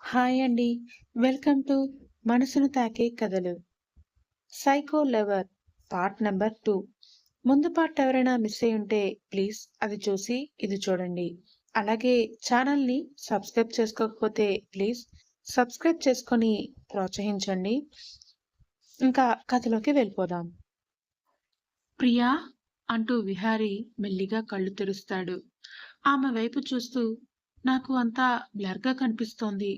Hi అండి. Welcome to మనసును తాకే కథలు. 'Psycho lover' part number 2. ముందు పార్ట్ ఎవరైనా మిస్ అయ్యుంటే ప్లీజ్ అది చూసి ఇది చూడండి. అలాగే ఛానల్‌ని సబ్స్క్రైబ్ చేసుకోకపోతే ప్లీజ్ సబ్స్క్రైబ్ చేసుకొని ప్రోత్సహించండి. ఇంకా కథలోకి వెళ్ళిపోదాం. ప్రియా అంటూ విహారీ మెల్లిగా కళ్ళు తెరుస్తాడు. ఆమె వైపు చూస్తూ నాకు అంతా బ్లర్‌గా కనిపిస్తోంది.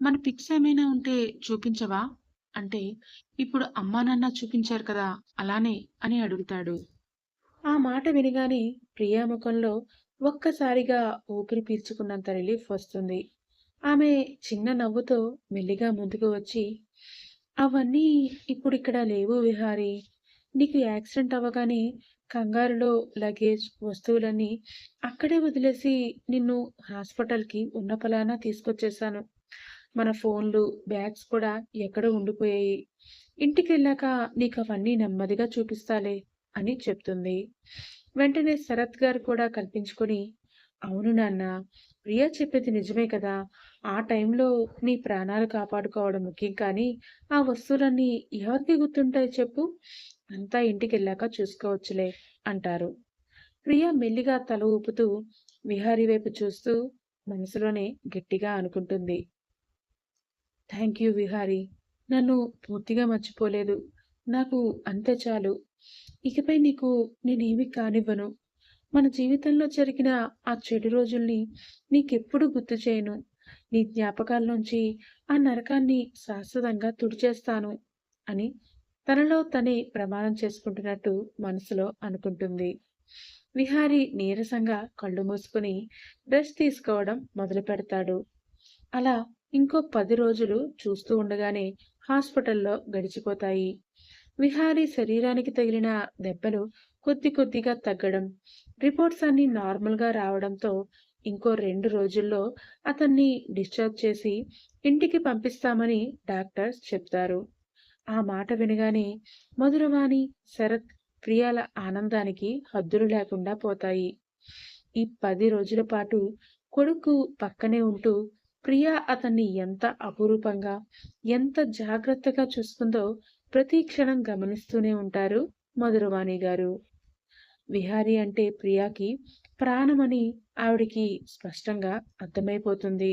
మన పిక్స్ ఏమైనా ఉంటే చూపించవా? అంటే ఇప్పుడు అమ్మా నాన్న చూపించారు కదా! అలానే అని అడుగుతాడు. ఆ మాట వినగానే ప్రియా ముఖంలో ఒక్కసారిగా ఊపిరి పీల్చుకున్నంత రిలీఫ్ వస్తుంది. ఆమె చిన్న నవ్వుతో మెల్లిగా ముందుకు వచ్చి, అవన్నీ ఇప్పుడిక్కడ లేవు విహారీ. నీకు యాక్సిడెంట్ అవ్వగానే కంగారులో లగేజ్, వస్తువులన్నీ అక్కడే వదిలేసి నిన్ను హాస్పిటల్‌కి ఉన్న పళాన తీసుకొచ్చేశాను. మన ఫోన్లు, బ్యాగ్స్ కూడా ఎక్కడో ఉండిపోయాయి. ఇంటికెళ్ళాక నీకవన్నీ నెమ్మదిగా చూపిస్తాలే అని చెప్తుంది. వెంటనే శరత్ గారు కూడా కల్పించుకొని, అవును నాన్న, ప్రియా చెప్పేది నిజమే కదా! ఆ టైంలో నీ ప్రాణాలు కాపాడుకోవడం ముఖ్యం కానీ, ఆ వస్తువులన్నీ ఎవరికి గుర్తుంటాయి చెప్పు? అంతా ఇంటికెళ్ళాక చూసుకోవచ్చులే అంటారు. ప్రియా మెల్లిగా తల ఊపుతూ విహారీ వైపు చూస్తూ మనసులోనే గట్టిగా అనుకుంటుంది. Thank you Vihari. నన్ను పూర్తిగా మర్చిపోలేదు. నాకు అంతే చాలు. ఇకపై నీకు నేనేమి కానివ్వను. మన జీవితంలో జరిగిన ఆ చెడు రోజుల్ని నీకెప్పుడూ గుర్తు చేయను. నీ జ్ఞాపకాల్లోంచి ఆ నరకాన్ని శాశ్వతంగా తుడిచేస్తాను అని తనలో తనే ప్రమాణం చేసుకుంటున్నట్టు మనసులో అనుకుంటుంది. విహారీ నీరసంగా కళ్ళు మూసుకుని రెస్ట్ తీసుకోవడం మొదలుపెడతాడు. అలా ఇంకో 10 రోజులు చూస్తూ ఉండగానే హాస్పిటల్లో గడిచిపోతాయి. విహారీ శరీరానికి తగిలిన దెబ్బలు కొద్ది కొద్దిగా తగ్గడం, రిపోర్ట్స్ అన్నీ నార్మల్‌గా రావడంతో ఇంకో 2 రోజుల్లో అతన్ని డిశ్చార్జ్ చేసి ఇంటికి పంపిస్తామని డాక్టర్స్ చెప్తారు. ఆ మాట వినగానే మధురవాణి, శరత్, ప్రియాల ఆనందానికి హద్దులు లేకుండా పోతాయి. ఈ 10 రోజుల పాటు కొడుకు పక్కనే ఉంటూ ప్రియా అతన్ని ఎంత అపురూపంగా, ఎంత జాగ్రత్తగా చూసుకుందో ప్రతి క్షణం గమనిస్తూనే ఉంటారు మధురవాణి గారు. విహారీ అంటే ప్రియాకి ప్రాణమని ఆవిడికి స్పష్టంగా అర్థమైపోతుంది.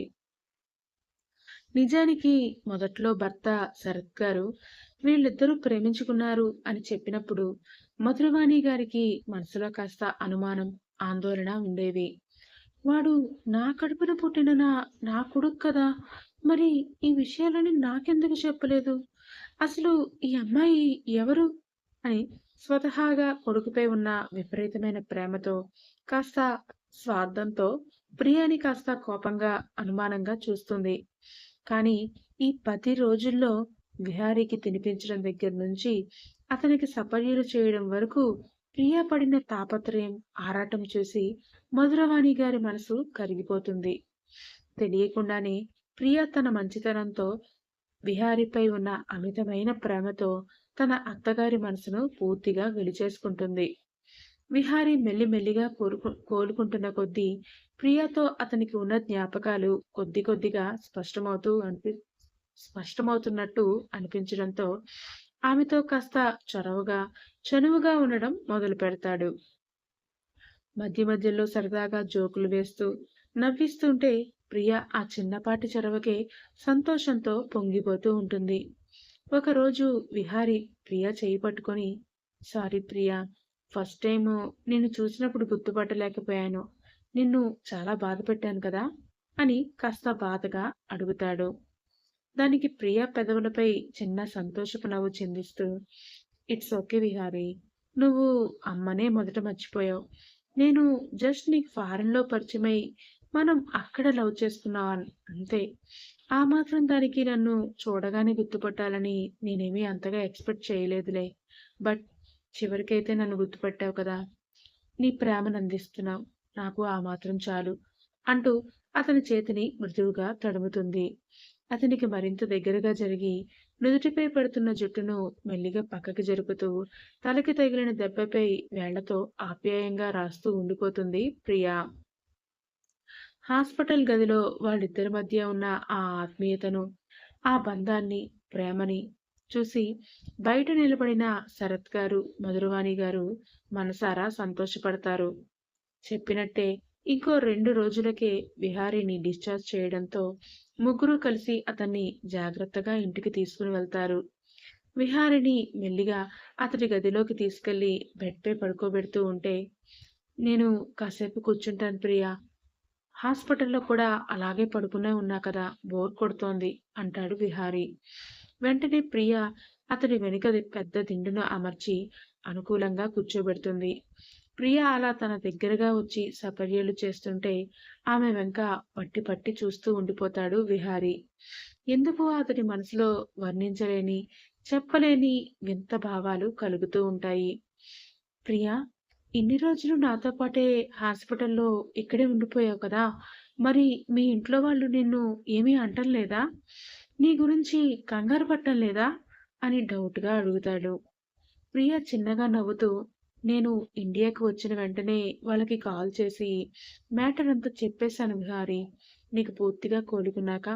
నిజానికి మొదట్లో భర్త శరత్ గారు వీళ్ళిద్దరూ ప్రేమించుకున్నారు అని చెప్పినప్పుడు మధురవాణి గారికి మనసులో కాస్త అనుమానం, ఆందోళన ఉండేవి. వాడు నా కడుపున పుట్టిన నా కొడుకు కదా! మరి ఈ విషయాలని నాకెందుకు చెప్పలేదు? అసలు ఈ అమ్మాయి ఎవరు? అని స్వతహాగా కొడుకుపై ఉన్న విపరీతమైన ప్రేమతో, కాస్త స్వార్థంతో ప్రియాని కాస్త కోపంగా, అనుమానంగా చూస్తుంది. కానీ ఈ 10 రోజుల్లో విహారీకి తినిపించడం దగ్గర నుంచి అతనికి సపర్యలు చేయడం వరకు ప్రియా పడిన తాపత్రయం, ఆరాటం చూసి మధురవాణి గారి మనసు కరిగిపోతుంది. తెలియకుండానే ప్రియా తన మంచితనంతో, విహారీపై ఉన్న అమితమైన ప్రేమతో తన అత్తగారి మనసును పూర్తిగా గెలిచేసుకుంటుంది. విహారీ మెల్లిమెల్లిగా కోలుకుంటున్న కొద్దీ ప్రియాతో అతనికి ఉన్న జ్ఞాపకాలు కొద్ది కొద్దిగా స్పష్టమవుతున్నట్టు అనిపించడంతో ఆమెతో కాస్త చొరవగా, చనువుగా ఉండడం మొదలుపెడతాడు. మధ్య మధ్యలో సరదాగా జోకులు వేస్తూ, నవ్విస్తుంటే ప్రియ ఆ చిన్నపాటి చొరవకే సంతోషంతో పొంగిపోతూ ఉంటుంది. ఒకరోజు విహారీ ప్రియ చెయ్యి పట్టుకొని, సారీ ప్రియా, ఫస్ట్ టైము నిన్ను చూసినప్పుడు గుర్తుపట్టలేకపోయాను. నిన్ను చాలా బాధపెట్టాను కదా! అని కాస్త బాధగా అడుగుతాడు. దానికి ప్రియ పెదవులపై చిన్న సంతోషపు నవ్వు చిందిస్తూ, ఇట్స్ ఓకే విహారీ. నువ్వు అమ్మనే మొదట మర్చిపోయావు. నేను జస్ట్ నీకు ఫారెన్‌లో పరిచయమై మనం అక్కడ లవ్ చేసుకున్నాం అంతే. ఆ మాత్రం దానికి నన్ను చూడగానే గుర్తుపట్టాలని నేనేమీ అంతగా ఎక్స్‌పెక్ట్ చేయలేదులే. బట్ చివరికైతే నన్ను గుర్తుపట్టావు కదా! నీ ప్రేమనందిస్తున్నావు. నాకు ఆ మాత్రం చాలు అంటూ అతని చేతిని మృదువుగా తడుముతుంది. అతనికి మరింత దగ్గరగా జరిగి నుదుటిపై పడుతున్న జుట్టును మెల్లిగా పక్కకి జరుపుతూ తలకి తగిలిన దెబ్బపై వేళ్లతో ఆప్యాయంగా రాస్తూ ఉండిపోతుంది ప్రియా. హాస్పిటల్ గదిలో వాళ్ళిద్దరి మధ్య ఉన్న ఆ ఆత్మీయతను, ఆ బంధాన్ని, ప్రేమని చూసి బయట నిలబడిన శరత్ గారు, మధురవాణి గారు మనసారా సంతోషపడతారు. చెప్పినట్టే ఇంకో 2 రోజులకే విహారీని డిశ్చార్జ్ చేయడంతో ముగ్గురు కలిసి అతన్ని జాగ్రత్తగా ఇంటికి తీసుకుని వెళ్తారు. విహారిని మెల్లిగా అతడి గదిలోకి తీసుకెళ్లి బెడ్‌పై పడుకోబెడుతూ ఉంటే, "నేను కాసేపు కూర్చుంటాను ప్రియా. హాస్పిటల్‌లో కూడా అలాగే పడుకునే ఉన్నా కదా! బోర్ కొడుతోంది" అంటాడు విహారీ. వెంటనే ప్రియ అతడి వెనుక పెద్ద దిండును అమర్చి అనుకూలంగా కూర్చోబెడుతుంది. ప్రియ అలా తన దగ్గరగా వచ్చి సపర్యలు చేస్తుంటే ఆమె వెంక పట్టి పట్టి చూస్తూ ఉండిపోతాడు విహారీ. ఎందుకో అతడి మనసులో వర్ణించలేని, చెప్పలేని వింత భావాలు కలుగుతూ ఉంటాయి. ప్రియా, ఇన్ని రోజులు నాతో పాటే హాస్పిటల్‌లో ఇక్కడే ఉండిపోయావు కదా! మరి మీ ఇంట్లో వాళ్ళు నిన్ను ఏమీ అంటంలేదా? నీ గురించి కంగారు పడటం లేదా? అని డౌట్‌గా అడుగుతాడు. ప్రియ చిన్నగా నవ్వుతూ, నేను ఇండియాకి వచ్చిన వెంటనే వాళ్ళకి కాల్ చేసి మ్యాటర్ అంతా చెప్పేశాను విహారీ. నీకు పూర్తిగా కోలుకున్నాక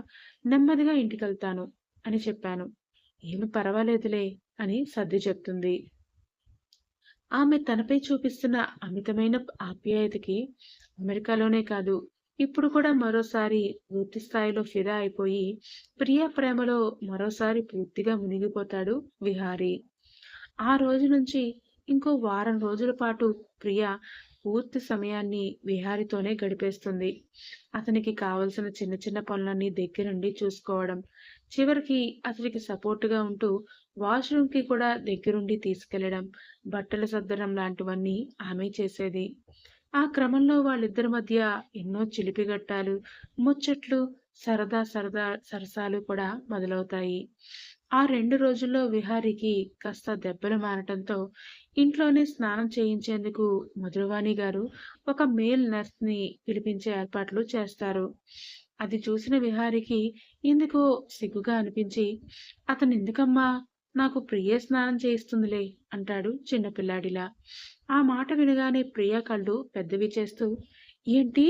నెమ్మదిగా ఇంటికెళ్తాను అని చెప్పాను. ఏమి పర్వాలేదులే అని సర్ది చెప్తుంది. ఆమె తనపై చూపిస్తున్న అమితమైన ఆప్యాయతకి అమెరికాలోనే కాదు, ఇప్పుడు కూడా మరోసారి పూర్తి స్థాయిలో ఫిదా అయిపోయి, ప్రియ ప్రేమలో మరోసారి పూర్తిగా మునిగిపోతాడు విహారీ. ఆ రోజు నుంచి ఇంకో వారం రోజుల పాటు ప్రియ పూర్తి సమయాన్ని విహారితోనే గడిపేస్తుంది. అతనికి కావలసిన చిన్న చిన్న పనులన్నీ దగ్గరుండి చూసుకోవడం, చివరికి అతనికి సపోర్టుగా ఉంటూ వాష్‌రూమ్‌కి కూడా దగ్గరుండి తీసుకెళ్లడం, బట్టలు సర్దడం లాంటివన్నీ ఆమె చేసేది. ఆ క్రమంలో వాళ్ళిద్దరి మధ్య ఎన్నో చిలిపిగట్టాలు, ముచ్చట్లు, సరదా సరసాలు కూడా మొదలవుతాయి. ఆ 2 రోజుల్లో విహారీకి కాస్త దెబ్బలు మానటంతో ఇంట్లోనే స్నానం చేయించేందుకు మధురవాణి గారు ఒక మేల్ నర్స్‌ని పిలిపించే ఏర్పాట్లు చేస్తారు. అది చూసిన విహారీకి ఎందుకో సిగ్గుగా అనిపించి, "అతనెందుకమ్మా నాకు ప్రియే స్నానం చేయిస్తుందిలే" అంటాడు చిన్న పిల్లాడిలా. ఆ మాట వినగానే ప్రియ కళ్ళు పెద్దవి చేస్తూ, "ఏంటి?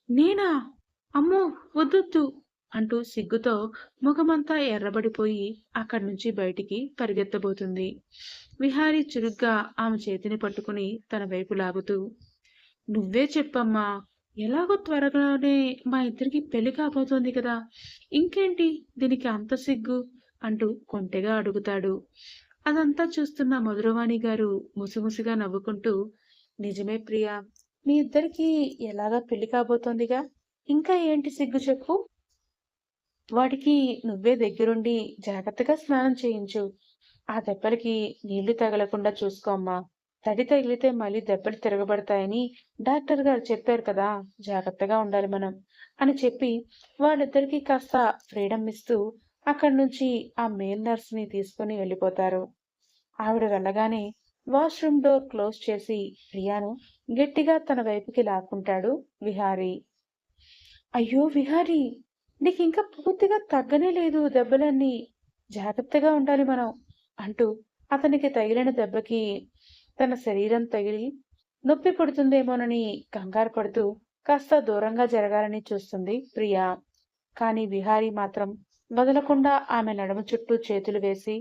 నేనా? అమ్మో! వద్దొద్దు" అంటూ సిగ్గుతో ముఖమంతా ఎర్రబడిపోయి అక్కడి నుంచి బయటికి పరిగెత్తబోతుంది. విహారీ చురుగ్గా ఆమె చేతిని పట్టుకుని తన వైపు లాగుతూ, "నువ్వే చెప్పమ్మా! ఎలాగో త్వరలోనే మా ఇద్దరికి పెళ్లి కాబోతోంది కదా! ఇంకేంటి దీనికి అంత సిగ్గు?" అంటూ కొంటెగా అడుగుతాడు. అదంతా చూస్తున్న మధురవాణి గారు ముసిముసిగా నవ్వుకుంటూ, "నిజమే ప్రియా! మీ ఇద్దరికీ ఎలాగా పెళ్లి కాబోతోందిగా! ఇంకా ఏంటి సిగ్గు చెప్పు? వాడికి నువ్వే దగ్గరుండి జాగ్రత్తగా స్నానం చేయించు. ఆ దెబ్బలకి నీళ్లు తగలకుండా చూసుకో అమ్మా. తడి తగిలితే మళ్ళీ దెబ్బలు తిరగబడతాయని డాక్టర్ గారు చెప్పారు కదా! జాగ్రత్తగా ఉండాలి మనం" అని చెప్పి వాళ్ళిద్దరికీ కాస్త ఫ్రీడమ్ ఇస్తూ అక్కడి నుంచి ఆ మేల్ నర్స్‌ని తీసుకొని వెళ్ళిపోతారు. ఆవిడ వెళ్ళగానే వాష్‌రూమ్ డోర్ క్లోజ్ చేసి ప్రియాను గట్టిగా తన వైపుకి లాక్కుంటాడు విహారీ. "అయ్యో విహారీ! నీకింకా పూర్తిగా తగ్గనే లేదు దెబ్బలన్నీ. జాగ్రత్తగా ఉండాలి మనం" అంటూ అతనికి తగిలిన దెబ్బకి తన శరీరం తగిలి నొప్పి పుడుతుందేమోనని కంగారు పడుతూ కాస్త దూరంగా జరగాలని చూస్తుంది ప్రియా. కానీ విహారీ మాత్రం వదలకుండా ఆమె నడుమ చుట్టూ చేతులు వేసి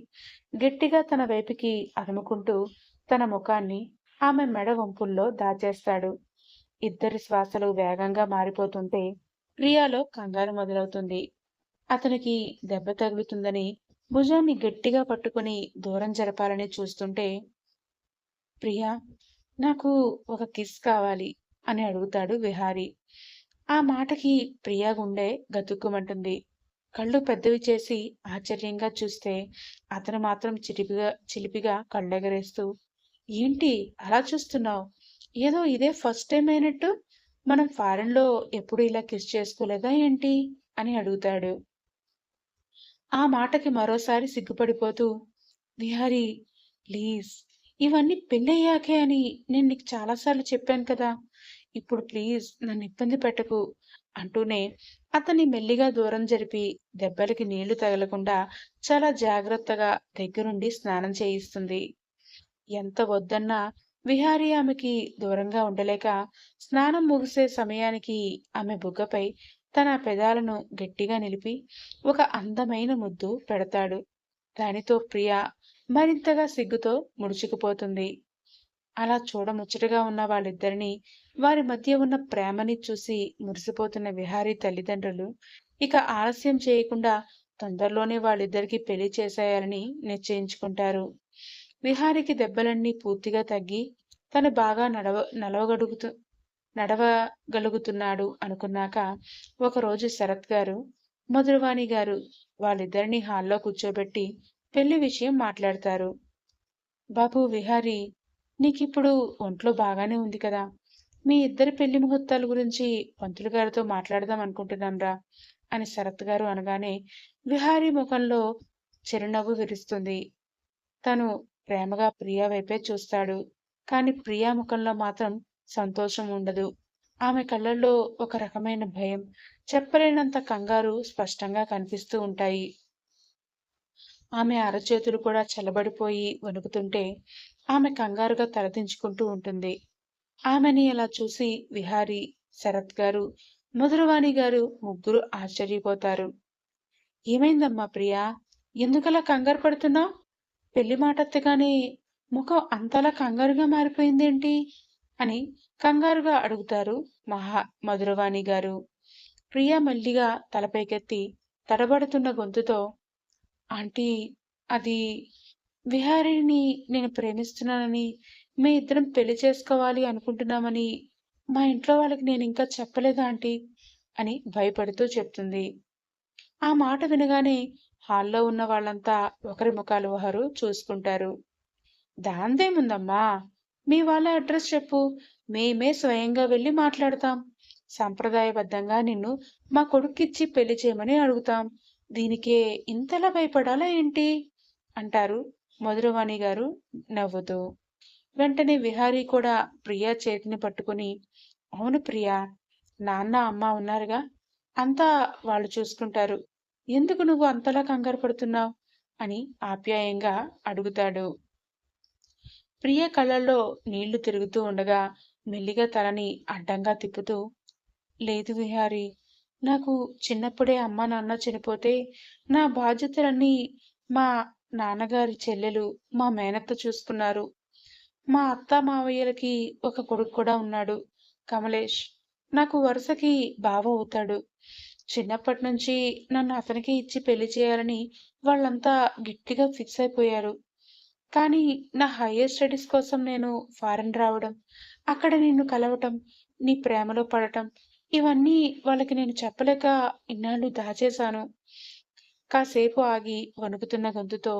గట్టిగా తన వైపుకి అదుముకుంటూ తన ముఖాన్ని ఆమె మెడ వంపుల్లో దాచేస్తాడు. ఇద్దరి శ్వాసలు వేగంగా మారిపోతుంటే ప్రియాలో కంగారు మొదలవుతుంది. అతనికి దెబ్బ తగులుతుందని భుజాన్ని గట్టిగా పట్టుకుని దూరం జరపాలని చూస్తుంటే, "ప్రియా, నాకు ఒక కిస్ కావాలి" అని అడుగుతాడు విహారీ. ఆ మాటకి ప్రియా గుండె గతుక్కుమంటుంది. కళ్ళు పెద్దవి చేసి ఆశ్చర్యంగా చూస్తే అతను మాత్రం చిలిపిగా కళ్ళెగరేస్తూ, "ఏంటి అలా చూస్తున్నావు? ఏదో ఇదే ఫస్ట్ టైం అయినట్టు? మనం ఫారెన్‌లో ఎప్పుడూ ఇలా కిస్ చేసుకోలేదా ఏంటి?" అని అడుగుతాడు. ఆ మాటకి మరోసారి సిగ్గుపడిపోతూ, "విహారీ, ప్లీజ్, ఇవన్నీ పెళ్ళయ్యాకే అని నేను నీకు చాలా సార్లు చెప్పాను కదా! ఇప్పుడు ప్లీజ్ నన్ను ఇబ్బంది పెట్టకు" అంటూనే అతన్ని మెల్లిగా దూరం జరిపి దెబ్బలకి నీళ్లు తగలకుండా చాలా జాగ్రత్తగా దగ్గరుండి స్నానం చేయిస్తుంది. ఎంత వద్దన్నా విహారీ ఆమెకి దూరంగా ఉండలేక స్నానం ముగిసే సమయానికి ఆమె బుగ్గపై తన పెదాలను గట్టిగా నిలిపి ఒక అందమైన ముద్దు పెడతాడు. దానితో ప్రియ మరింతగా సిగ్గుతో ముడుచుకుపోతుంది. అలా చూడముచ్చటగా ఉన్న వాళ్ళిద్దరినీ, వారి మధ్య ఉన్న ప్రేమని చూసి మురిసిపోతున్న విహారీ తల్లిదండ్రులు ఇక ఆలస్యం చేయకుండా తొందరలోనే వాళ్ళిద్దరికీ పెళ్లి చేసేయాలని నిశ్చయించుకుంటారు. విహారికి దెబ్బలన్నీ పూర్తిగా తగ్గి తను బాగా నడవగలుగుతున్నాడు అనుకున్నాక ఒకరోజు శరత్ గారు, మధురవాణి గారు వాళ్ళిద్దరినీ హాల్లో కూర్చోబెట్టి పెళ్లి విషయం మాట్లాడతారు. బాబు విహారీ, నీకిప్పుడు ఒంట్లో బాగానే ఉంది కదా? మీ ఇద్దరి పెళ్లి ముహూర్తాల గురించి పంతులు గారితో మాట్లాడదాం అనుకుంటున్నాంరా అని శరత్ గారు అనగానే విహారీ ముఖంలో చిరునవ్వు విరుస్తుంది. తను ప్రేమగా ప్రియా వైపే చూస్తాడు. కాని ప్రియా ముఖంలో మాత్రం సంతోషం ఉండదు. ఆమె కళ్ళల్లో ఒక రకమైన భయం, చెప్పలేనంత కంగారు స్పష్టంగా కనిపిస్తూ ఉంటాయి. ఆమె అరచేతులు కూడా చల్లబడిపోయి వణుకుతుంటే ఆమె కంగారుగా తలదించుకుంటూ ఉంటుంది. ఆమెని అలా చూసి విహారీ, శరత్ గారు, మధురవాణి గారు ముగ్గురు ఆశ్చర్యపోతారు. ఏమైందమ్మా ప్రియా? ఎందుకలా కంగారు పడుతున్నావు? పెళ్లి మాటెత్తగానే ముఖం అంతలా కంగారుగా మారిపోయిందేంటి? అని కంగారుగా అడుగుతారు మధురవాణి గారు. ప్రియా మెల్లిగా తలపైకెత్తి తడబడుతున్న గొంతుతో, ఆంటీ, అది విహారిని నేను ప్రేమిస్తున్నానని, మీ ఇద్దరం పెళ్లి చేసుకోవాలి అనుకుంటున్నామని మా ఇంట్లో వాళ్ళకి నేనింకా చెప్పలేదు ఆంటీ అని భయపడుతూ చెప్తుంది. ఆ మాట వినగానే హాల్లో ఉన్న వాళ్ళంతా ఒకరి ముఖాలు ఒకరు చూసుకుంటారు. దాందేముందమ్మా, మీ వాళ్ళ అడ్రస్ చెప్పు, మేమే స్వయంగా వెళ్ళి మాట్లాడతాం. సంప్రదాయబద్ధంగా నిన్ను మా కొడుక్కిచ్చి పెళ్లి చేయమని అడుగుతాం. దీనికే ఇంతలా భయపడాలా ఏంటి అంటారు మధురవాణి గారు నవ్వుతూ. వెంటనే విహారీ కూడా ప్రియా చేతిని పట్టుకుని, అవును ప్రియా, నాన్న అమ్మ ఉన్నారుగా, అంతా వాళ్ళు చూసుకుంటారు. ఎందుకు నువ్వు అంతలా కంగారు పడుతున్నావు అని ఆప్యాయంగా అడుగుతాడు. ప్రియ కళ్ళల్లో నీళ్లు తిరుగుతూ ఉండగా మెల్లిగా తలని అడ్డంగా తిప్పుతూ, లేదు విహారీ, నాకు చిన్నప్పుడే అమ్మా నాన్న చనిపోతే నా బాధ్యతలన్నీ మా నాన్నగారి చెల్లెలు, మా మేనత్త చూసుకున్నారు. మా అత్త మావయ్యలకి ఒక కొడుకు కూడా ఉన్నాడు, కమలేష్. నాకు వరుసకి బావ అవుతాడు. చిన్నప్పటి నుంచి నన్ను అతనికి ఇచ్చి పెళ్లి చేయాలని వాళ్ళంతా గట్టిగా ఫిక్స్ అయిపోయారు. కానీ నా హైయర్ స్టడీస్ కోసం నేను ఫారెన్ రావడం, అక్కడ నిన్ను కలవటం, నీ ప్రేమలో పడటం, ఇవన్నీ వాళ్ళకి నేను చెప్పలేక ఇన్నాళ్ళు దాచేశాను. కాసేపు ఆగి వణుకుతున్న గొంతుతో,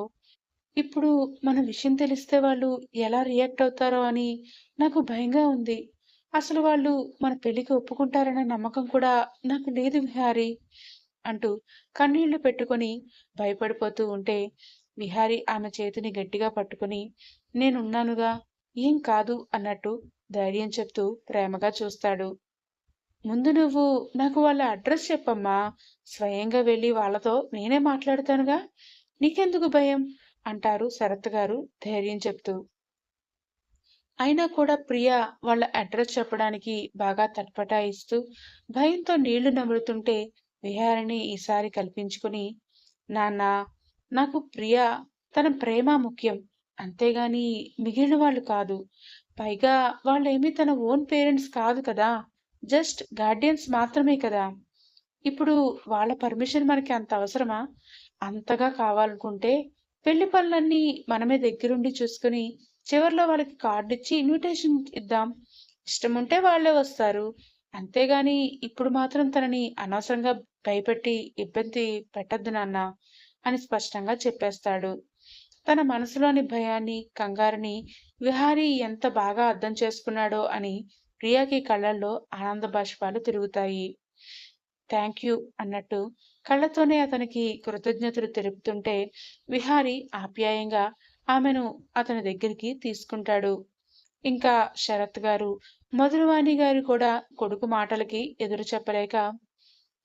ఇప్పుడు మన విషయం తెలిస్తే వాళ్ళు ఎలా రియాక్ట్ అవుతారో అని నాకు భయంగా ఉంది. అసలు వాళ్ళు మన పెళ్లికి ఒప్పుకుంటారన్న నమ్మకం కూడా నాకు లేదు విహారీ అంటూ కన్నీళ్లు పెట్టుకొని భయపడిపోతూ ఉంటే విహారీ ఆమె చేతిని గట్టిగా పట్టుకుని, నేనున్నానుగా, ఏం కాదు అన్నట్టు ధైర్యం చెప్తూ ప్రేమగా చూస్తాడు. ముందు నువ్వు నాకు వాళ్ళ అడ్రస్ చెప్పమ్మా, స్వయంగా వెళ్ళి వాళ్ళతో నేనే మాట్లాడతానుగా, నీకెందుకు భయం అంటారు శరత్ గారు ధైర్యం చెప్తూ. అయినా కూడా ప్రియ వాళ్ళ అడ్రస్ చెప్పడానికి బాగా తట్పటాయిస్తూ భయంతో నీళ్లు నములుతుంటే విహారిని ఈసారి కల్పించుకుని, నాన్న, నాకు ప్రియ తన ప్రేమ ముఖ్యం, అంతేగాని మిగిలిన వాళ్ళు కాదు. పైగా వాళ్ళేమీ తన ఓన్ పేరెంట్స్ కాదు కదా, జస్ట్ గార్డియన్స్ మాత్రమే కదా. ఇప్పుడు వాళ్ళ పర్మిషన్ మనకి అంత అవసరమా? అంతగా కావాలనుకుంటే పెళ్లి పనులన్నీ మనమే దగ్గరుండి చూసుకుని చివర్లో వాళ్ళకి కార్డు ఇచ్చి ఇన్విటేషన్ ఇద్దాం. ఇష్టముంటే వాళ్ళే వస్తారు. అంతేగాని ఇప్పుడు మాత్రం తనని అనవసరంగా భయపెట్టి ఇబ్బంది పెట్టద్దు నాన్న అని స్పష్టంగా చెప్పేస్తాడు. తన మనసులోని భయాన్ని, కంగారుని విహారీ ఎంత బాగా అర్థం చేసుకున్నాడో అని ప్రియాకి కళ్ళల్లో ఆనంద బాష్పాలు తిరుగుతాయి. థ్యాంక్ యూ అన్నట్టు కళ్ళతోనే అతనికి కృతజ్ఞతలు తెలుపుతుంటే విహారీ ఆప్యాయంగా ఆమెను అతని దగ్గరికి తీసుకుంటాడు. ఇంకా శరత్ గారు, మధురవాణి గారు కూడా కొడుకు మాటలకి ఎదురు చెప్పలేక,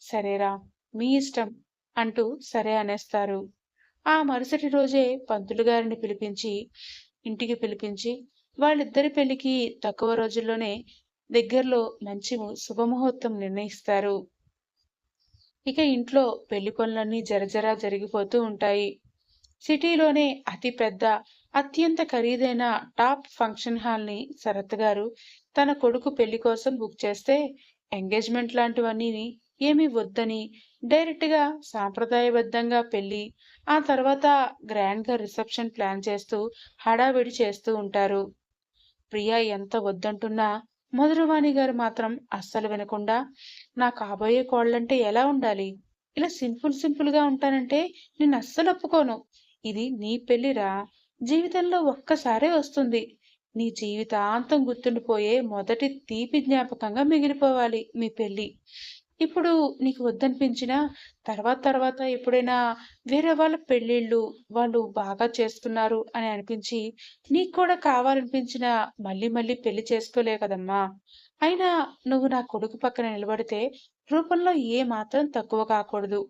సరేరా, మీ ఇష్టం అంటూ సరే అనేస్తారు. ఆ మరుసటి రోజే పంతులు గారిని ఇంటికి పిలిపించి వాళ్ళిద్దరి పెళ్లికి తక్కువ రోజుల్లోనే దగ్గరలో మంచి శుభముహూర్తం నిర్ణయిస్తారు. ఇక ఇంట్లో పెళ్లి పనులన్నీ జరజరా జరిగిపోతూ ఉంటాయి. సిటీలోనే అతి పెద్ద, అత్యంత ఖరీదైన టాప్ ఫంక్షన్ హాల్‌ని శరత్ గారు తన కొడుకు పెళ్లి కోసం బుక్ చేస్తే, ఎంగేజ్‌మెంట్ లాంటివన్నీని ఏమీ వద్దని డైరెక్ట్‌గా సాంప్రదాయబద్ధంగా పెళ్లి, ఆ తర్వాత గ్రాండ్‌గా రిసెప్షన్ ప్లాన్ చేస్తూ హడావిడి చేస్తూ ఉంటారు. ప్రియా ఎంత వద్దంటున్నా మధురవాణి గారు మాత్రం అస్సలు వినకుండా, నా కాబోయే కోడలంటే ఎలా ఉండాలి? ఇలా సింపుల్‌గా ఉంటానంటే నేనస్సలు ఒప్పుకోను. ఇది నీ పెళ్లిరా. జీవితంలో ఒక్కసారే వస్తుంది. నీ జీవితాంతం గుర్తుండిపోయే మొదటి తీపి జ్ఞాపకంగా మిగిలిపోవాలి మీ పెళ్లి. ఇప్పుడు నీకు వద్దనిపించినా తర్వాత ఎప్పుడైనా వేరే వాళ్ళ పెళ్ళిళ్ళు వాళ్ళు బాగా చేస్తున్నారు అని అనిపించి నీకు కూడా కావాలనిపించినా మళ్ళీ పెళ్లి చేసుకోలేవు కదమ్మా! అయినా నువ్వు నా కొడుకు పక్కన నిలబడితే రూపంలో ఏ మాత్రం తక్కువ కాకూడదు.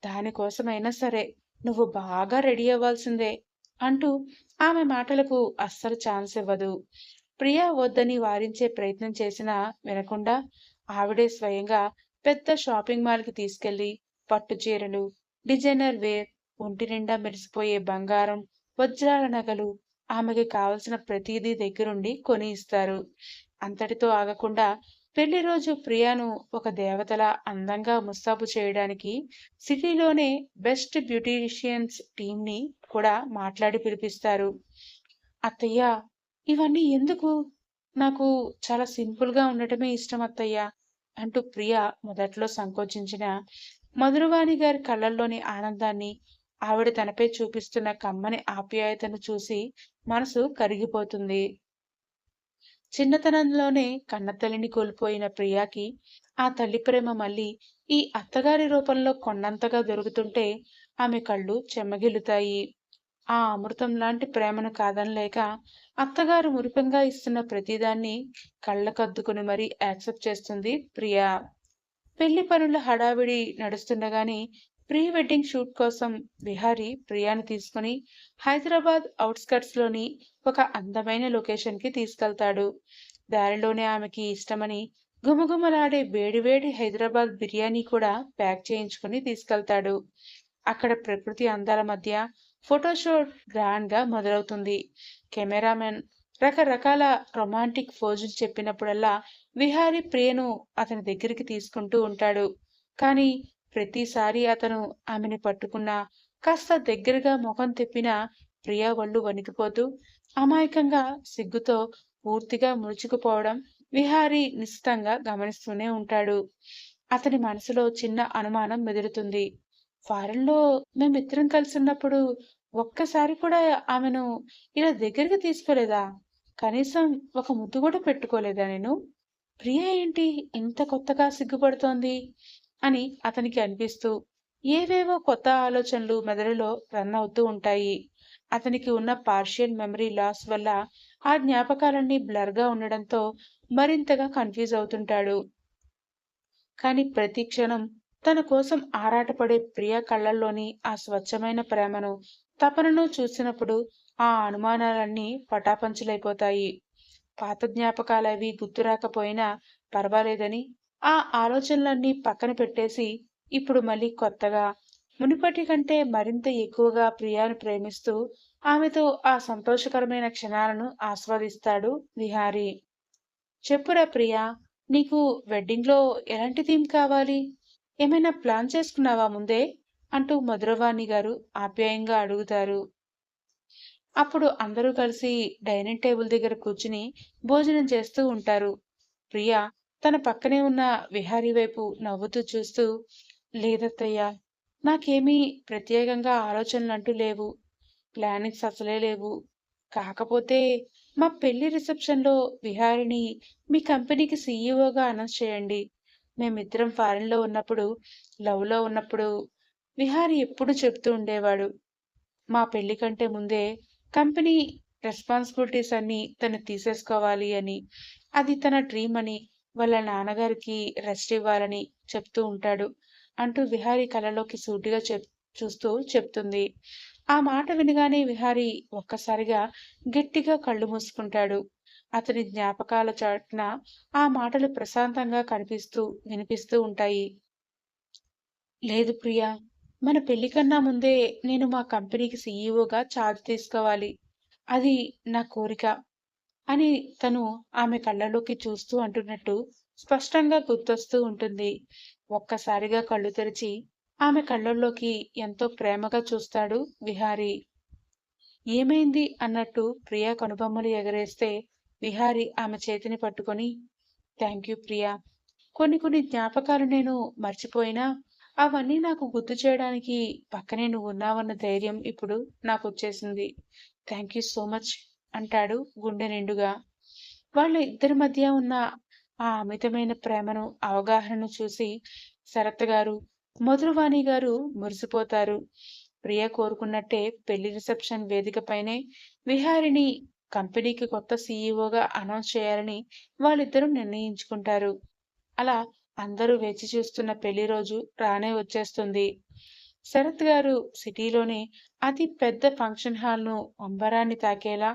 దానికోసమైనా సరే నువ్వు బాగా రెడీ అవ్వాల్సిందే అంటూ ఆమె మాటలకు అస్సలు ఛాన్స్ ఇవ్వదు. ప్రియా వద్దని వారించే ప్రయత్నం చేసినా వినకుండా ఆవిడే స్వయంగా పెద్ద షాపింగ్ మాల్‌కి తీసుకెళ్లి పట్టు చీరలు, డిజైనర్ వేర్, ఒంటి నిండా మెరిసిపోయే బంగారం, వజ్రాల నగలు, ఆమెకి కావలసిన ప్రతీదీ దగ్గరుండి కొని ఇస్తారు. అంతటితో ఆగకుండా పెళ్లి రోజు ప్రియాను ఒక దేవతలా అందంగా ముస్తాబు చేయడానికి సిటీలోనే బెస్ట్ బ్యూటీషియన్స్ టీమ్‌ని కూడా మాట్లాడి పిలిపిస్తారు. అత్తయ్య, ఇవన్నీ ఎందుకు? నాకు చాలా సింపుల్‌గా ఉండటమే ఇష్టం అత్తయ్య అంటూ ప్రియ మొదట్లో సంకోచించిన మధురవాణి గారి కళ్ళల్లోని ఆనందాన్ని, ఆవిడ తనపై చూపిస్తున్న కమ్మని ఆప్యాయతను చూసి మనసు కరిగిపోతుంది. చిన్నతనంలోనే కన్నతల్లిని కోల్పోయిన ప్రియాకి ఆ తల్లి ప్రేమ మళ్ళీ ఈ అత్తగారి రూపంలో కొండంతగా దొరుకుతుంటే ఆమె కళ్ళు చెమ్మగిల్లుతాయి. ఆ అమృతం లాంటి ప్రేమను కాదనలేక అత్తగారు మురిపెంగా ఇస్తున్న ప్రతిదాన్ని కళ్ళకద్దుకుని మరీ యాక్సెప్ట్ చేస్తుంది ప్రియా. పెళ్లి పనుల హడావిడి నడుస్తుండగానే ప్రీ వెడ్డింగ్ షూట్ కోసం విహారీ ప్రియాని తీసుకుని హైదరాబాద్ అవుట్స్కట్స్ లోని ఒక అందమైన లొకేషన్ కి తీసుకెళ్తాడు. దారిలోనే ఆమెకి ఇష్టమని గుమగుమలాడే వేడివేడి హైదరాబాద్ బిర్యానీ కూడా ప్యాక్ చేయించుకుని తీసుకెళ్తాడు. అక్కడ ప్రకృతి అందాల మధ్య ఫోటోషూట్ గ్రాండ్ గా మొదలవుతుంది. కెమెరామెన్ రకరకాల రొమాంటిక్ ఫోజులు చెప్పినప్పుడల్లా విహారీ ప్రియను అతని దగ్గరికి తీసుకుంటూ ఉంటాడు. కానీ ప్రతిసారి అతను ఆమెని పట్టుకున్నా, కాస్త దగ్గరగా ముఖం తిప్పినా ప్రియ ఒళ్ళు వణికిపోతూ అమాయకంగా సిగ్గుతో పూర్తిగా ముడుచుకుపోవడం విహారీ నిశితంగా గమనిస్తూనే ఉంటాడు. అతని మనసులో చిన్న అనుమానం మెదులుతుంది. ఫారెన్‌లో మేమిద్దరం కలిసున్నప్పుడు ఒక్కసారి కూడా ఆమెను ఇలా దగ్గరికి తీసుకోలేదా? కనీసం ఒక ముద్దు కూడా పెట్టుకోలేదా నేను? ప్రియ ఏంటి ఇంత కొత్తగా సిగ్గుపడుతోంది? అని అతనికి అనిపిస్తూ ఏవేవో కొత్త ఆలోచనలు మెదడులో రన్ అవుతూ ఉంటాయి. అతనికి ఉన్న పార్షియల్ మెమరీ లాస్ వల్ల ఆ జ్ఞాపకాలన్నీ బ్లర్‌గా ఉండడంతో మరింతగా కన్‌ఫ్యూజ్ అవుతుంటాడు. కానీ ప్రతి క్షణం తన కోసం ఆరాటపడే ప్రియ కళ్ళల్లోని ఆ స్వచ్ఛమైన ప్రేమను, తపనను చూసినప్పుడు ఆ అనుమానాలన్నీ పటాపంచలైపోతాయి. పాత జ్ఞాపకాలవి గుర్తురాకపోయినా పర్వాలేదని ఆ ఆలోచనలన్నీ పక్కన పెట్టేసి ఇప్పుడు మళ్ళీ కొత్తగా, మునుపటి కంటే మరింత ఎక్కువగా ప్రియాను ప్రేమిస్తూ ఆమెతో ఆ సంతోషకరమైన క్షణాలను ఆస్వాదిస్తాడు విహారీ. చెప్పురా ప్రియా! నీకు వెడ్డింగ్‌లో ఎలాంటి థీమ్ కావాలి? ఏమైనా ప్లాన్ చేసుకున్నావా ముందే? అంటూ మధురవాణి గారు ఆప్యాయంగా అడుగుతారు. అప్పుడు అందరూ కలిసి డైనింగ్ టేబుల్ దగ్గర కూర్చుని భోజనం చేస్తూ ఉంటారు. ప్రియా తన పక్కనే ఉన్న విహారీ వైపు నవ్వుతూ చూస్తూ, లేదత్తయ్య, నాకేమీ ప్రత్యేకంగా ఆలోచనలంటూ లేవు. ప్లానింగ్స్ అసలే లేవు. కాకపోతే మా పెళ్లి రిసెప్షన్‌లో విహారిని మీ కంపెనీకి సీఈఓగా అనౌన్స్ చేయండి. మేమిద్దరం ఫారిన్‌లో ఉన్నప్పుడు, లవ్‌లో ఉన్నప్పుడు విహారి ఎప్పుడూ చెప్తూ ఉండేవాడు. మా పెళ్లి కంటే ముందే కంపెనీ రెస్పాన్సిబిలిటీస్ అన్నీ తను తీసేసుకోవాలి అని. అది తన డ్రీమ్ అని, వాళ్ళ నాన్నగారికి రెస్ట్ ఇవ్వాలని చెప్తూ ఉంటాడు. అంటూ విహారీ కళ్ళలోకి సూటిగా చూస్తూ చెప్తుంది. ఆ మాట వినగానే విహారీ ఒక్కసారిగా గట్టిగా కళ్ళు మూసుకుంటాడు. అతని జ్ఞాపకాల చాటున ఆ మాటలు ప్రశాంతంగా వినిపిస్తూ ఉంటాయి. లేదు ప్రియా, మన పెళ్లి కన్నా ముందే నేను మా కంపెనీకి సీఈఓగా చార్జ్ తీసుకోవాలి. అది నా కోరిక అని తను ఆమె కళ్ళలోకి చూస్తూ అంటున్నట్టు స్పష్టంగా గుర్తొస్తూ ఉంటుంది. ఒక్కసారిగా కళ్ళు తెరిచి ఆమె కళ్ళల్లోకి ఎంతో ప్రేమగా చూస్తాడు విహారీ. ఏమైంది అన్నట్టు ప్రియా కనుబొమ్మలు ఎగరేస్తే విహారీ ఆమె చేతిని పట్టుకొని, థ్యాంక్ యూ ప్రియా. కొన్ని కొన్ని జ్ఞాపకాలు నేను మర్చిపోయినా అవన్నీ నాకు గుర్తు చేయడానికి పక్కనే నువ్వున్నావన్న ధైర్యం ఇప్పుడు నాకొచ్చేసింది. థ్యాంక్ యూ సో మచ్ అంటాడు గుండె నిండుగా. వాళ్ళ ఇద్దరి మధ్య ఉన్న ఆ అమితమైన ప్రేమను, అవగాహనను చూసి శరత్ గారు, మధురవాణి గారు మురిసిపోతారు. ప్రియ కోరుకున్నట్టే పెళ్లి రిసెప్షన్ వేదికపైనే విహారిని కంపెనీకి కొత్త సీఈఓగా అనౌన్స్ చేయాలని వాళ్ళిద్దరూ నిర్ణయించుకుంటారు. అలా అందరూ వేచి చూస్తున్న పెళ్లి రోజు రానే వచ్చేస్తుంది. శరత్ గారు సిటీలోనే అతి పెద్ద ఫంక్షన్ హాల్ను అంబరాన్ని తాకేలా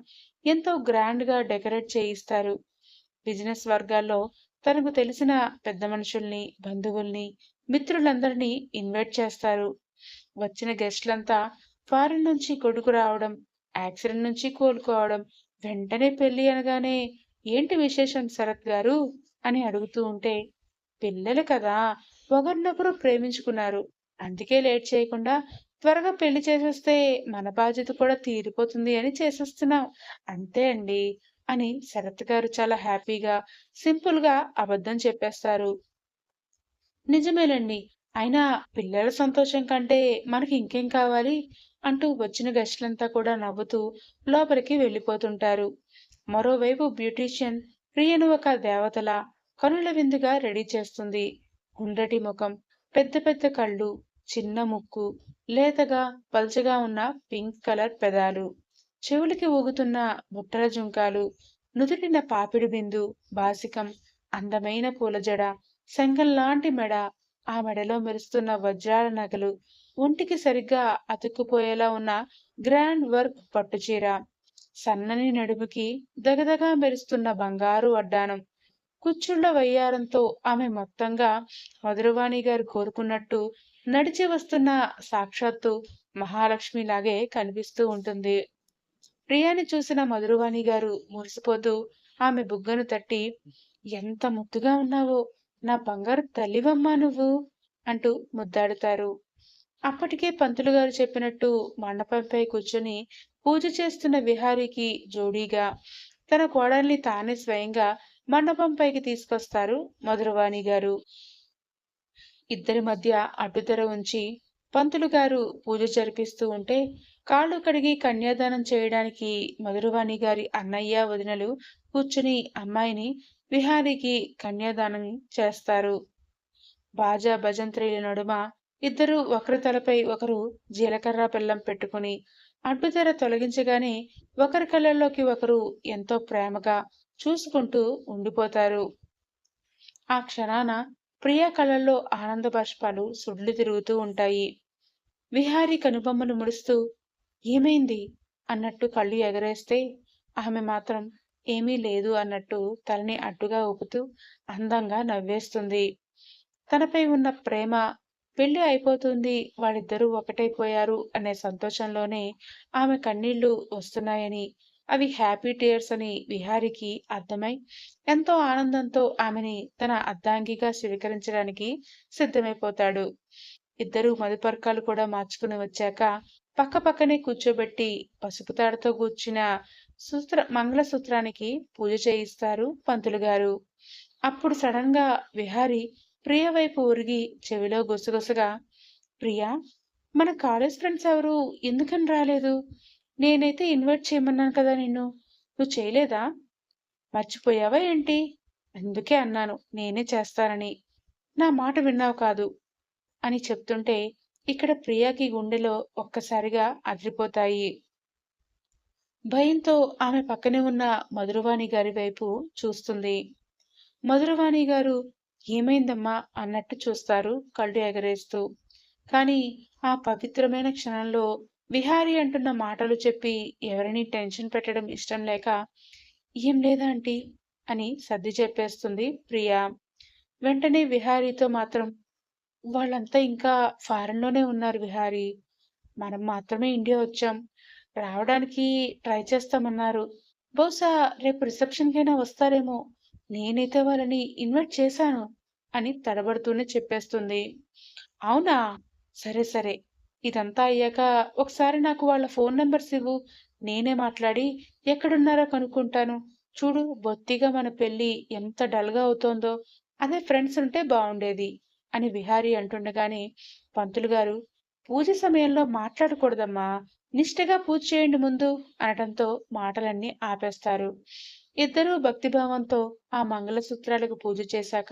ఎంతో గ్రాండ్ గా డెకరేట్ చేయిస్తారు. బిజినెస్ వర్గాల్లో తనకు తెలిసిన పెద్ద మనుషుల్ని, బంధువుల్ని, మిత్రులందరినీ ఇన్వైట్ చేస్తారు. వచ్చిన గెస్ట్లంతా ఫారిన్ నుంచి కొడుకు రావడం, యాక్సిడెంట్ నుంచి కోలుకోవడం, వెంటనే పెళ్లి అనగానే ఏంటి విశేషం శరత్ గారు అని అడుగుతూ ఉంటే, పిల్లలు కదా, ఒకరినొకరు ప్రేమించుకున్నారు. అందుకే లేట్ చేయకుండా త్వరగా పెళ్లి చేసేస్తే మన బాధ్యత కూడా తీరిపోతుంది అని చేసేస్తున్నాం. అంతే అండి అని శరత్ గారు చాలా హ్యాపీగా, సింపుల్ గా అబద్ధం చెప్పేస్తారు. నిజమేనండి. అయినా పిల్లల సంతోషం కంటే మనకి ఇంకేం కావాలి అంటూ వచ్చిన గెస్టులంతా కూడా నవ్వుతూ లోపలికి వెళ్ళిపోతుంటారు. మరోవైపు బ్యూటీషియన్ ప్రియను ఒక దేవతలా కనుల విందుగా రెడీ చేస్తుంది. గుండ్రటి ముఖం, పెద్ద పెద్ద కళ్ళు, చిన్న ముక్కు, లేతగా పల్చగా ఉన్న పింక్ కలర్ పెదాలు, చెవులకి ఊగుతున్న బుట్టల జుంకాలు, నుదుటిన పాపిడి బిందు, బాసికం, అందమైన పూల జడ, సంగంలాంటి మెడ, ఆ మెడలో మెరుస్తున్న వజ్రాల నగలు, ఒంటికి సరిగ్గా అతుక్కుపోయేలా ఉన్న గ్రాండ్ వర్క్ పట్టుచీర, సన్నని నడుముకి దగదగా మెరుస్తున్న బంగారు వడ్డానం, కుచ్చుళ్ల వయ్యారంతో ఆమె మొత్తంగా మధురవాణి గారు కోరుకున్నట్టు నడిచి వస్తున్న సాక్షాత్తు మహాలక్ష్మిలాగే కనిపిస్తూ ఉంటుంది. ప్రియాని చూసిన మధురవాణి గారు మురిసిపోతూ ఆమె బుగ్గను తట్టి, ఎంత ముద్దుగా ఉన్నావో, నా బంగారు తల్లివమ్మా నువ్వు అంటూ ముద్దాడుతారు. అప్పటికే పంతులు గారు చెప్పినట్టు మండపంపై కూర్చుని పూజ చేస్తున్న విహారీకి జోడీగా తన కోడల్ని తానే స్వయంగా మండపంపైకి తీసుకొస్తారు మధురవాణి గారు. ఇద్దరి మధ్య అడ్డుతెర ఉంచి పంతులు గారు పూజ జరిపిస్తూ ఉంటే కాళ్ళు కడిగి కన్యాదానం చేయడానికి మధురవాణి గారి అన్నయ్య, వదినలు కూర్చుని అమ్మాయిని విహారీకి కన్యాదానం చేస్తారు. బాజా భజంత్రీల నడుమ ఇద్దరు ఒకరి తలపై ఒకరు జీలకర్ర బెల్లం పెట్టుకుని అడ్డుతెర తొలగించగానే ఒకరి కళ్ళల్లోకి ఒకరు ఎంతో ప్రేమగా చూసుకుంటూ ఉండిపోతారు. ఆ క్షణాన ప్రియ కళ్ళల్లో ఆనంద బాష్పాలు సుడులు తిరుగుతూ ఉంటాయి. విహారీ కనుబొమ్మలు ముడుస్తూ ఏమైంది అన్నట్టు కళ్ళు ఎగరేస్తే ఆమె మాత్రం ఏమీ లేదు అన్నట్టు తలని అడ్డుగా ఊపుతూ అందంగా నవ్వేస్తుంది. తనపై ఉన్న ప్రేమ, పెళ్లి అయిపోతుంది, వాళ్ళిద్దరూ ఒకటైపోయారు అనే సంతోషంలోనే ఆమె కన్నీళ్లు వస్తున్నాయని, అవి హ్యాపీ టీయర్స్ అని విహారికి అర్థమై ఎంతో ఆనందంతో ఆమెని తన అర్ధాంగిగా స్వీకరించడానికి సిద్ధమైపోతాడు. ఇద్దరూ మధుపర్కాలు కూడా మార్చుకుని వచ్చాక పక్క పక్కనే కూర్చోబెట్టి పసుపు తాడుతో కూర్చిన మంగళసూత్రానికి పూజ చేయిస్తారు పంతులు గారు. అప్పుడు సడన్ గా విహారి ప్రియ వైపు ఉరిగి చెవిలో గుసగుసగా, ప్రియా, మన కాలేజ్ ఫ్రెండ్స్ ఎవరు ఎందుకని రాలేదు? నేనైతే ఇన్వైట్ చేయమన్నాను కదా నిన్ను, నువ్వు చేయలేదా? మర్చిపోయావా ఏంటి? అందుకే అన్నాను నేనే చేస్తానని. నా మాట విన్నావు కాదు అని చెప్తుంటే ఇక్కడ ప్రియాకి గుండెలో ఒక్కసారిగా అదిరిపోతాయి. భయంతో ఆమె పక్కనే ఉన్న మధురవాణి గారి వైపు చూస్తుంది. మధురవాణి గారు ఏమైందమ్మా అన్నట్టు చూస్తారు కళ్ళు ఎగరేస్తూ. కానీ ఆ పవిత్రమైన క్షణంలో విహారీ అంటున్న మాటలు చెప్పి ఎవరిని టెన్షన్ పెట్టడం ఇష్టం లేక, ఏం లేదా ఆంటీ అని సర్ది చెప్పేస్తుంది ప్రియా. వెంటనే విహారీతో మాత్రం వాళ్ళంతా ఇంకా ఫారెన్‌లోనే ఉన్నారు విహారీ. మనం మాత్రమే ఇండియా వచ్చాం. రావడానికి ట్రై చేస్తామన్నారు. బహుశా రేపు రిసెప్షన్‌కైనా వస్తారేమో. నేనైతే వాళ్ళని ఇన్వైట్ చేశాను అని తడబడుతూనే చెప్పేస్తుంది. అవునా? సరే, సరే. ఇదంతా అయ్యాక ఒకసారి నాకు వాళ్ళ ఫోను నంబర్స్ ఇవ్వు. నేనే మాట్లాడి ఎక్కడున్నారో కనుక్కుంటాను. చూడు బొత్తిగా మన పెళ్లి ఎంత డల్‌గా అవుతోందో. అదే ఫ్రెండ్స్ ఉంటే బావుండేది అని విహారీ అంటుండగానే, పంతులు గారు పూజ సమయంలో మాట్లాడకూడదమ్మా. నిష్టగా పూజ చేయండి ముందు అనటంతో మాటలన్నీ ఆపేస్తారు. ఇద్దరూ భక్తిభావంతో ఆ మంగళసూత్రాలకు పూజ చేశాక,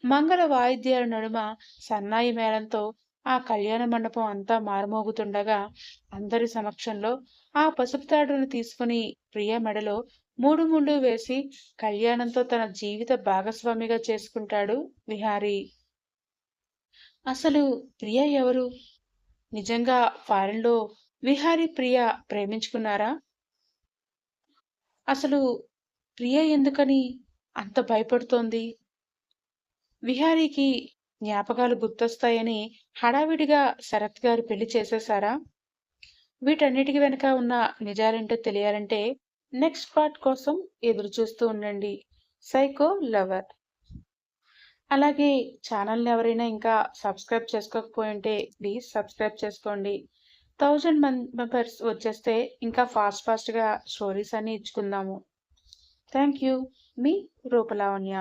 మంగళ వాయిద్యాల నడుమ సన్నాయి మేళంతో ఆ కళ్యాణ మండపం అంతా మారుమోగుతుండగా, అందరి సమక్షంలో ఆ పసుపు తాడును తీసుకుని ప్రియ మెడలో 3 ముళ్ళు వేసి కళ్యాణంతో తన జీవిత భాగస్వామిగా చేసుకుంటాడు విహారీ. అసలు ప్రియ ఎవరు? నిజంగా ఫారెన్‌లో విహారీ, ప్రియ ప్రేమించుకున్నారా? అసలు ప్రియ ఎందుకని అంత భయపడుతోంది? విహారీకి జ్ఞాపకాలు గుర్తొస్తాయని హడావిడిగా శరత్ గారు పెళ్లి చేసేశారా? వీటన్నిటికి వెనక ఉన్న నిజాలేంటో తెలియాలంటే నెక్స్ట్ పార్ట్ కోసం ఎదురు చూస్తూ ఉండండి. Psycho lover. అలాగే ఛానల్‌ని ఎవరైనా ఇంకా సబ్స్క్రైబ్ చేసుకోకపోయుంటే ప్లీజ్ సబ్స్క్రైబ్ చేసుకోండి. 1000 మెంబర్స్ వచ్చేస్తే ఇంకా ఫాస్ట్‌గా స్టోరీస్ అన్నీ ఇచ్చుకుందాము. Thank you. మీ రూపలావణ్య.